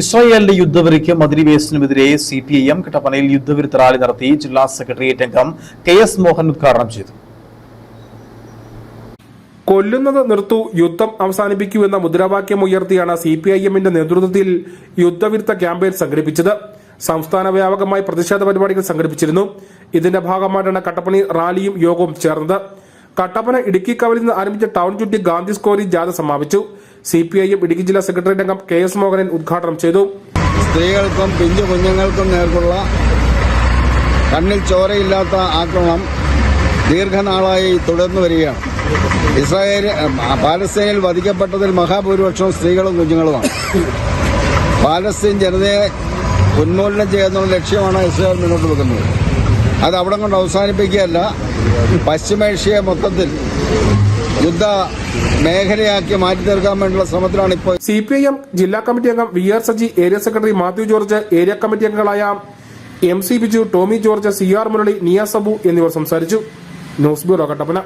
ഇസ്രായേലിന്റെ യുദ്ധവെറിക്കും അധിനിവേശത്തിനുമെതിരെ CPIM കട്ടപ്പനയിൽ യുദ്ധവിരുദ്ധ rally നടത്തി. ജില്ലാ സെക്രട്ടേറിയറ്റ് അംഗം KS മോഹൻ ഉദ്ഘാടനം ചെയ്തു. കൊല്ലുന്നത് നിർത്തു, യുദ്ധം അവസാനിപ്പിക്കൂ എന്ന മുദ്രാവാക്യം ഉയർത്തിയാണ് CPIMന്റെ നേതൃത്വത്തിൽ യുദ്ധവിരുദ്ധ ക്യാമ്പയിൻ സംഘടിപ്പിച്ചത്. സംസ്ഥാന വ്യാപകമായി പ്രതിഷേധ പരിപാടികൾ സംഘടിപ്പിച്ചിരുന്നു. ഇതിന്റെ ഭാഗമായിട്ടാണ് കട്ടപ്പനയിൽ റാലിയും യോഗവും ചേർന്നത്. കട്ടപ്പന ഇടുക്കി കവലിൽ നിന്ന് ആരംഭിച്ച ടൗൺ ചുറ്റി ഗാന്ധി സ്ക്വയറിൽ ജാഥ സമാപിച്ചു. CPIM ഇടുക്കി ജില്ലാ സെക്രട്ടേറിയറ്റ് അംഗം KS മോഹനൻ ഉദ്ഘാടനം ചെയ്തു. സ്ത്രീകൾക്കും പിഞ്ചു കുഞ്ഞുങ്ങൾക്കും നേർക്കുള്ള കണ്ണിൽ ചോരയില്ലാത്ത ആക്രമണം ദീർഘനാളായി തുടർന്നു വരികയാണ്. പാലസ്തീനിൽ വധിക്കപ്പെട്ടതിൽ മഹാഭൂരിപക്ഷവും സ്ത്രീകളും കുഞ്ഞുങ്ങളുമാണ്. പാലസ്തീൻ ജനതയെ ഉന്മൂലനം ചെയ്യുന്ന ലക്ഷ്യമാണ് ഇസ്രായേൽ മുന്നോട്ട് വെക്കുന്നത്. അത് അവിടെ കൊണ്ട് അവസാനിപ്പിക്കുകയല്ല, പശ്ചിമേഷ്യയെ മൊത്തത്തിൽ യുദ്ധ മേഖലയാക്കി മാറ്റി തീർക്കാൻ വേണ്ടിയുള്ള ശ്രമത്തിലാണ് ഇപ്പോൾ. CPIM ജില്ലാ കമ്മിറ്റി അംഗം VR Saji, area secretary Mathew George, area committee അംഗങ്ങളായ MC ബിജു, ടോമി ജോർജ്, CR മുരളി, നിയ സബു എന്നിവർ സംസാരിച്ചു. News bureau, Kattappana.